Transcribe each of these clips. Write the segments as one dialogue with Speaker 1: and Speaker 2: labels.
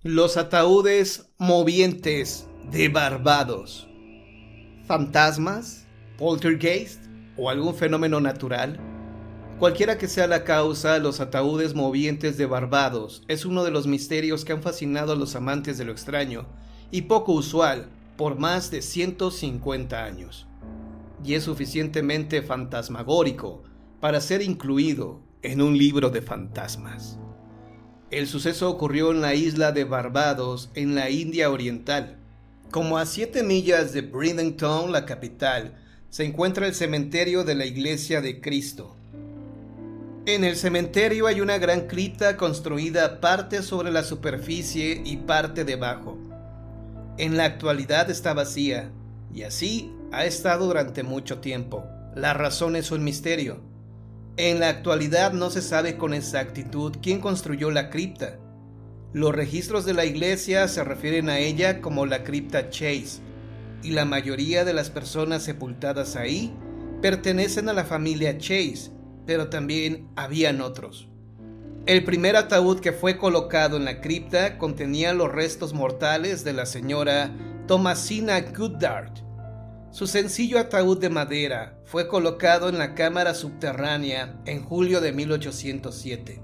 Speaker 1: Los ataúdes movientes de Barbados. ¿Fantasmas? ¿Poltergeist? ¿O algún fenómeno natural? Cualquiera que sea la causa, los ataúdes movientes de Barbados es uno de los misterios que han fascinado a los amantes de lo extraño y poco usual por más de 150 años. Y es suficientemente fantasmagórico para ser incluido en un libro de fantasmas. El suceso ocurrió en la isla de Barbados, en la India Oriental. Como a 7 millas de Bridgetown, la capital, se encuentra el cementerio de la Iglesia de Cristo. En el cementerio hay una gran cripta construida parte sobre la superficie y parte debajo. En la actualidad está vacía, y así ha estado durante mucho tiempo. La razón es un misterio. En la actualidad no se sabe con exactitud quién construyó la cripta. Los registros de la iglesia se refieren a ella como la cripta Chase, y la mayoría de las personas sepultadas ahí pertenecen a la familia Chase, pero también habían otros. El primer ataúd que fue colocado en la cripta contenía los restos mortales de la señora Thomasina Goddard. Su sencillo ataúd de madera fue colocado en la cámara subterránea en julio de 1807.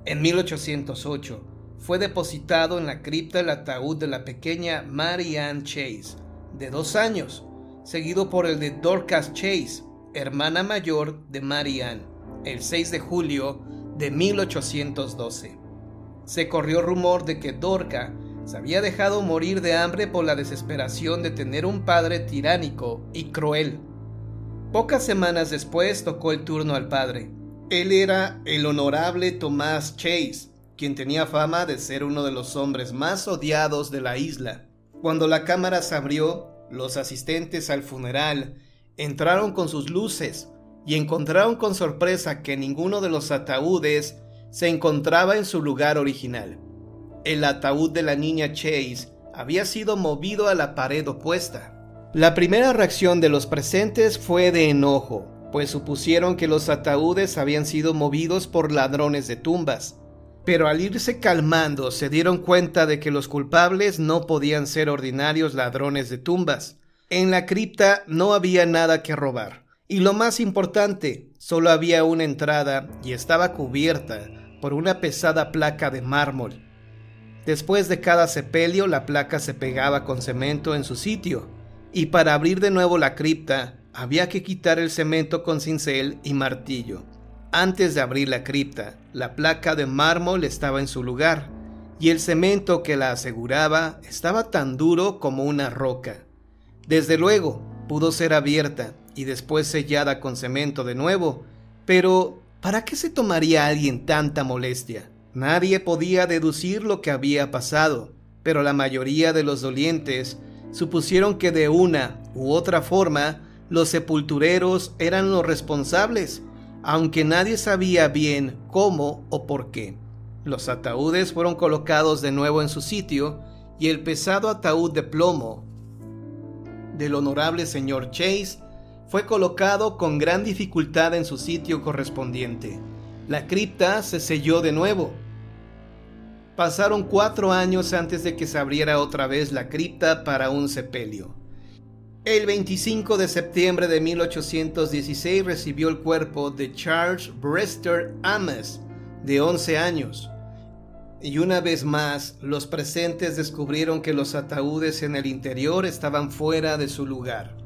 Speaker 1: En 1808 fue depositado en la cripta el ataúd de la pequeña Mary Ann Chase, de 2 años, seguido por el de Dorcas Chase, hermana mayor de Mary Ann, el 6 de julio de 1812. Se corrió rumor de que Dorcas se había dejado morir de hambre por la desesperación de tener un padre tiránico y cruel. Pocas semanas después tocó el turno al padre. Él era el honorable Thomas Chase, quien tenía fama de ser uno de los hombres más odiados de la isla. Cuando la cámara se abrió, los asistentes al funeral entraron con sus luces y encontraron con sorpresa que ninguno de los ataúdes se encontraba en su lugar original. El ataúd de la niña Chase había sido movido a la pared opuesta. La primera reacción de los presentes fue de enojo, pues supusieron que los ataúdes habían sido movidos por ladrones de tumbas. Pero al irse calmando se dieron cuenta de que los culpables no podían ser ordinarios ladrones de tumbas. En la cripta no había nada que robar. Y lo más importante, solo había una entrada y estaba cubierta por una pesada placa de mármol. Después de cada sepelio, la placa se pegaba con cemento en su sitio, y para abrir de nuevo la cripta, había que quitar el cemento con cincel y martillo. Antes de abrir la cripta, la placa de mármol estaba en su lugar, y el cemento que la aseguraba estaba tan duro como una roca. Desde luego, pudo ser abierta y después sellada con cemento de nuevo, pero ¿para qué se tomaría a alguien tanta molestia? Nadie podía deducir lo que había pasado, pero la mayoría de los dolientes supusieron que de una u otra forma los sepultureros eran los responsables, aunque nadie sabía bien cómo o por qué. Los ataúdes fueron colocados de nuevo en su sitio y el pesado ataúd de plomo del honorable señor Chase fue colocado con gran dificultad en su sitio correspondiente. La cripta se selló de nuevo. Pasaron 4 años antes de que se abriera otra vez la cripta para un sepelio. El 25 de septiembre de 1816 recibió el cuerpo de Charles Brewster Ames, de 11 años. Y una vez más, los presentes descubrieron que los ataúdes en el interior estaban fuera de su lugar.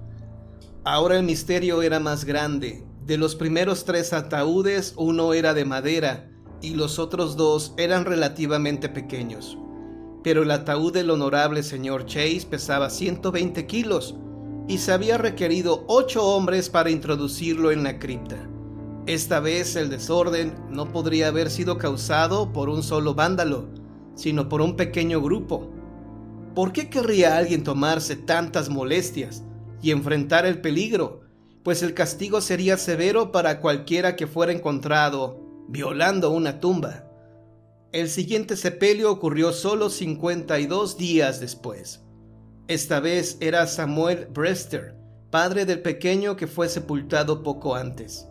Speaker 1: Ahora el misterio era más grande. De los primeros 3 ataúdes, uno era de madera y los otros 2 eran relativamente pequeños. Pero el ataúd del honorable señor Chase pesaba 120 kilos y se había requerido 8 hombres para introducirlo en la cripta. Esta vez el desorden no podría haber sido causado por un solo vándalo, sino por un pequeño grupo. ¿Por qué querría alguien tomarse tantas molestias y enfrentar el peligro? Pues el castigo sería severo para cualquiera que fuera encontrado violando una tumba. El siguiente sepelio ocurrió solo 52 días después. Esta vez era Samuel Brewster, padre del pequeño que fue sepultado poco antes.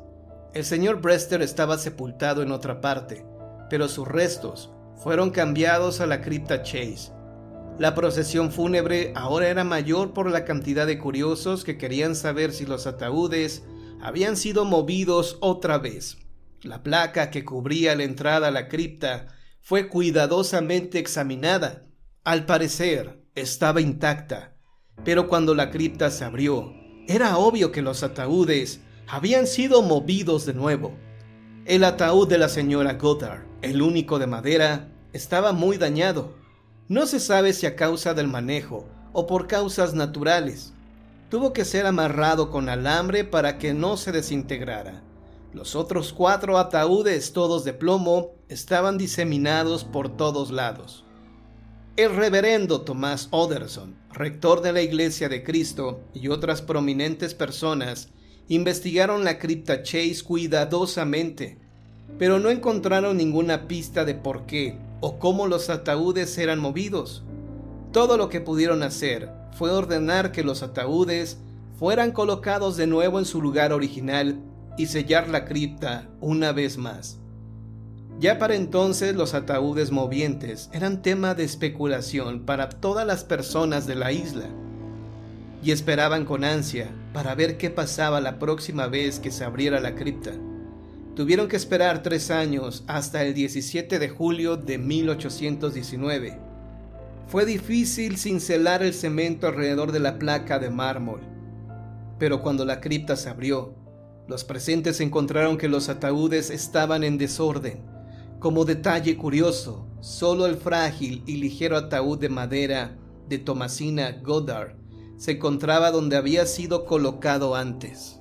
Speaker 1: El señor Brewster estaba sepultado en otra parte, pero sus restos fueron cambiados a la cripta Chase. La procesión fúnebre ahora era mayor por la cantidad de curiosos que querían saber si los ataúdes habían sido movidos otra vez. La placa que cubría la entrada a la cripta fue cuidadosamente examinada. Al parecer, estaba intacta, pero cuando la cripta se abrió, era obvio que los ataúdes habían sido movidos de nuevo. El ataúd de la señora Goddard, el único de madera, estaba muy dañado. No se sabe si a causa del manejo o por causas naturales. Tuvo que ser amarrado con alambre para que no se desintegrara. Los otros 4 ataúdes, todos de plomo, estaban diseminados por todos lados. El reverendo Thomas Otterson, rector de la Iglesia de Cristo, y otras prominentes personas investigaron la cripta Chase cuidadosamente, pero no encontraron ninguna pista de por qué o cómo los ataúdes eran movidos. Todo lo que pudieron hacer fue ordenar que los ataúdes fueran colocados de nuevo en su lugar original y sellar la cripta una vez más. Ya para entonces los ataúdes movientes eran tema de especulación para todas las personas de la isla, y esperaban con ansia para ver qué pasaba la próxima vez que se abriera la cripta. Tuvieron que esperar 3 años hasta el 17 de julio de 1819. Fue difícil cincelar el cemento alrededor de la placa de mármol, pero cuando la cripta se abrió, los presentes encontraron que los ataúdes estaban en desorden. Como detalle curioso, solo el frágil y ligero ataúd de madera de Thomasina Goddard se encontraba donde había sido colocado antes.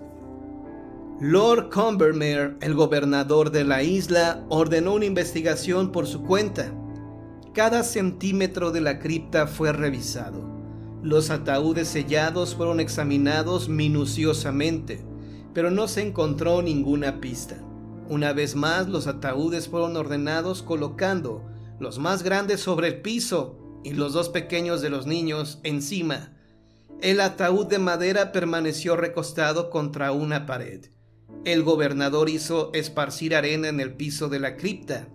Speaker 1: Lord Combermere, el gobernador de la isla, ordenó una investigación por su cuenta. Cada centímetro de la cripta fue revisado. Los ataúdes sellados fueron examinados minuciosamente, pero no se encontró ninguna pista. Una vez más, los ataúdes fueron ordenados colocando los más grandes sobre el piso y los 2 pequeños de los niños encima. El ataúd de madera permaneció recostado contra una pared. El gobernador hizo esparcir arena en el piso de la cripta.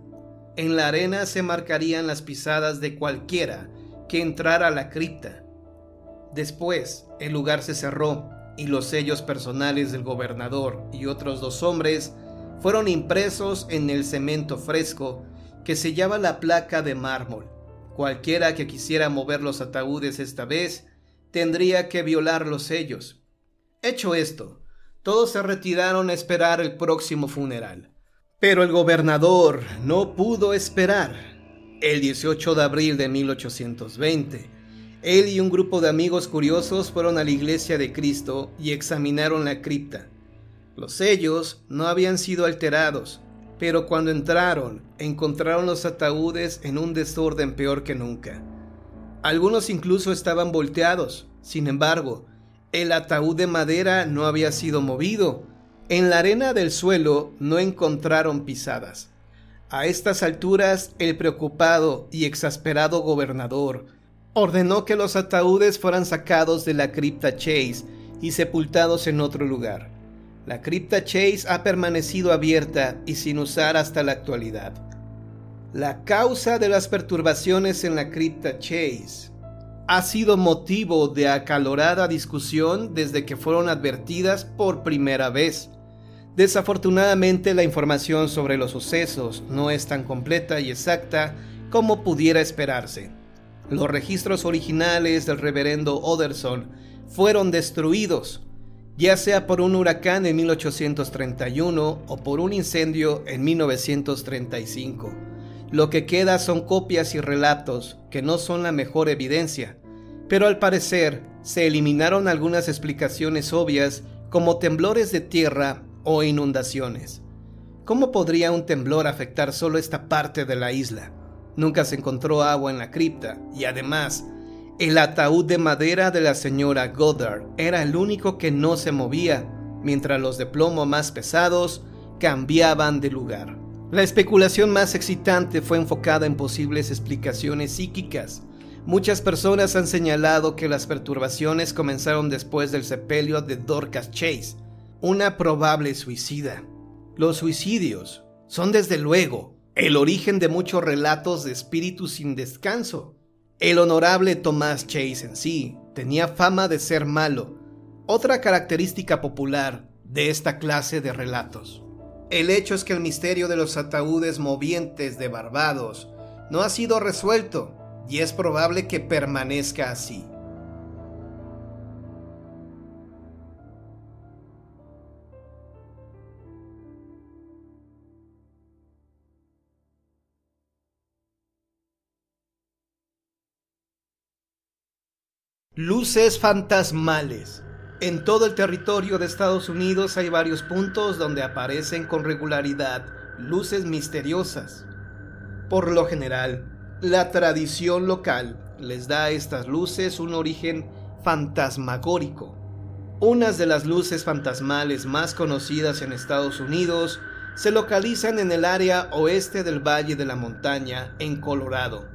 Speaker 1: En la arena se marcarían las pisadas de cualquiera que entrara a la cripta. Después, el lugar se cerró y los sellos personales del gobernador y otros 2 hombres fueron impresos en el cemento fresco que sellaba la placa de mármol. Cualquiera que quisiera mover los ataúdes esta vez tendría que violar los sellos. Hecho esto, todos se retiraron a esperar el próximo funeral. Pero el gobernador no pudo esperar. El 18 de abril de 1820, él y un grupo de amigos curiosos fueron a la Iglesia de Cristo y examinaron la cripta. Los sellos no habían sido alterados, pero cuando entraron, encontraron los ataúdes en un desorden peor que nunca. Algunos incluso estaban volteados. Sin embargo, el ataúd de madera no había sido movido. En la arena del suelo no encontraron pisadas. A estas alturas, el preocupado y exasperado gobernador ordenó que los ataúdes fueran sacados de la cripta Chase y sepultados en otro lugar. La cripta Chase ha permanecido abierta y sin usar hasta la actualidad. La causa de las perturbaciones en la cripta Chase ha sido motivo de acalorada discusión desde que fueron advertidas por primera vez. Desafortunadamente, la información sobre los sucesos no es tan completa y exacta como pudiera esperarse. Los registros originales del reverendo Otterson fueron destruidos, ya sea por un huracán en 1831 o por un incendio en 1935. Lo que queda son copias y relatos que no son la mejor evidencia, pero al parecer se eliminaron algunas explicaciones obvias como temblores de tierra o inundaciones. ¿Cómo podría un temblor afectar solo esta parte de la isla? Nunca se encontró agua en la cripta y además, el ataúd de madera de la señora Goddard era el único que no se movía, mientras los de plomo más pesados cambiaban de lugar. La especulación más excitante fue enfocada en posibles explicaciones psíquicas. Muchas personas han señalado que las perturbaciones comenzaron después del sepelio de Dorcas Chase, una probable suicida. Los suicidios son desde luego el origen de muchos relatos de espíritus sin descanso. El honorable Thomas Chase en sí tenía fama de ser malo, otra característica popular de esta clase de relatos. El hecho es que el misterio de los ataúdes movientes de Barbados no ha sido resuelto y es probable que permanezca así. Luces fantasmales. En todo el territorio de Estados Unidos hay varios puntos donde aparecen con regularidad luces misteriosas. Por lo general, la tradición local les da a estas luces un origen fantasmagórico. Unas de las luces fantasmales más conocidas en Estados Unidos se localizan en el área oeste del Valle de la Montaña, en Colorado,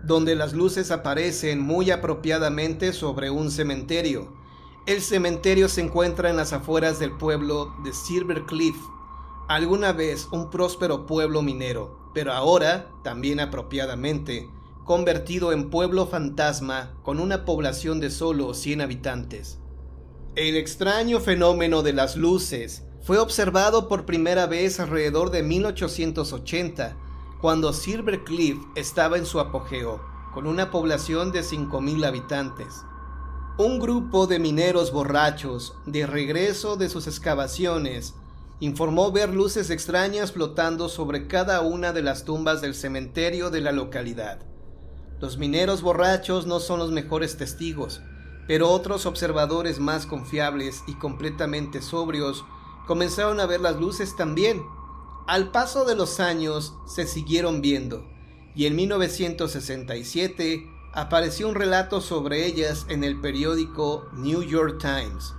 Speaker 1: donde las luces aparecen muy apropiadamente sobre un cementerio. El cementerio se encuentra en las afueras del pueblo de Silver Cliff, alguna vez un próspero pueblo minero, pero ahora, también apropiadamente, convertido en pueblo fantasma con una población de solo 100 habitantes. El extraño fenómeno de las luces fue observado por primera vez alrededor de 1880, cuando Silver Cliff estaba en su apogeo, con una población de 5,000 habitantes. Un grupo de mineros borrachos, de regreso de sus excavaciones, informó ver luces extrañas flotando sobre cada una de las tumbas del cementerio de la localidad. Los mineros borrachos no son los mejores testigos, pero otros observadores más confiables y completamente sobrios comenzaron a ver las luces también. Al paso de los años se siguieron viendo, y en 1967 apareció un relato sobre ellas en el periódico New York Times.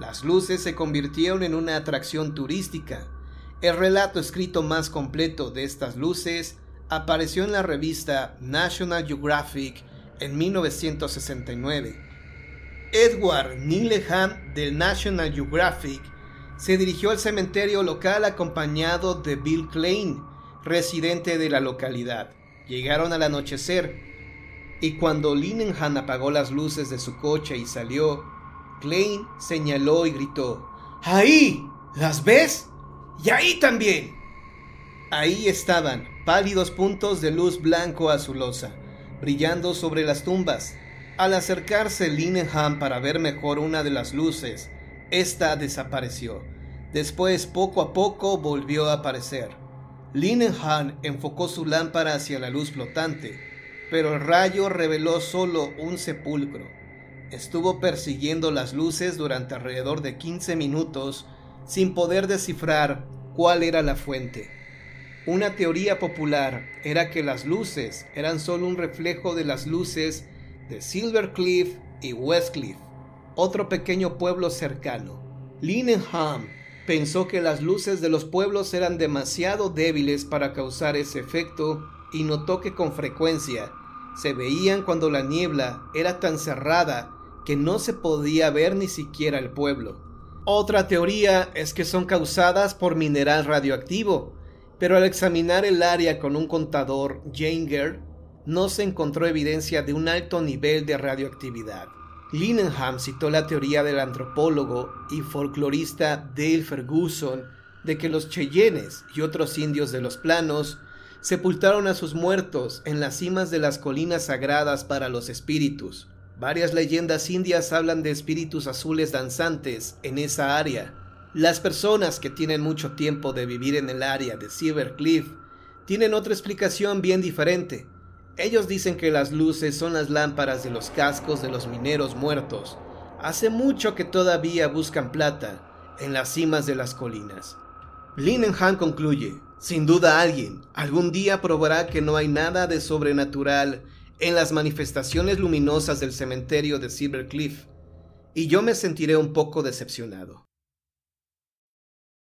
Speaker 1: Las luces se convirtieron en una atracción turística. El relato escrito más completo de estas luces apareció en la revista National Geographic en 1969. Edward Needham del National Geographic se dirigió al cementerio local acompañado de Bill Klein, residente de la localidad. Llegaron al anochecer, y cuando Linehan apagó las luces de su coche y salió, Klein señaló y gritó: ¡Ahí! ¿Las ves? ¡Y ahí también! Ahí estaban, pálidos puntos de luz blanco-azulosa, brillando sobre las tumbas. Al acercarse Linehan para ver mejor una de las luces, esta desapareció. Después, poco a poco, volvió a aparecer. Linehan enfocó su lámpara hacia la luz flotante, pero el rayo reveló solo un sepulcro. Estuvo persiguiendo las luces durante alrededor de 15 minutos sin poder descifrar cuál era la fuente. Una teoría popular era que las luces eran solo un reflejo de las luces de Silver Cliff y West Cliff, otro pequeño pueblo cercano. Linehan pensó que las luces de los pueblos eran demasiado débiles para causar ese efecto y notó que con frecuencia se veían cuando la niebla era tan cerrada que no se podía ver ni siquiera el pueblo. Otra teoría es que son causadas por mineral radioactivo, pero al examinar el área con un contador Geiger, no se encontró evidencia de un alto nivel de radioactividad. Linehan citó la teoría del antropólogo y folclorista Dale Ferguson de que los Cheyennes y otros indios de los planos sepultaron a sus muertos en las cimas de las colinas sagradas para los espíritus. Varias leyendas indias hablan de espíritus azules danzantes en esa área. Las personas que tienen mucho tiempo de vivir en el área de Silver Cliff tienen otra explicación bien diferente. Ellos dicen que las luces son las lámparas de los cascos de los mineros muertos. Hace mucho que todavía buscan plata en las cimas de las colinas. Linehan concluye: sin duda alguien algún día probará que no hay nada de sobrenatural en las manifestaciones luminosas del cementerio de Silver Cliff, y yo me sentiré un poco decepcionado.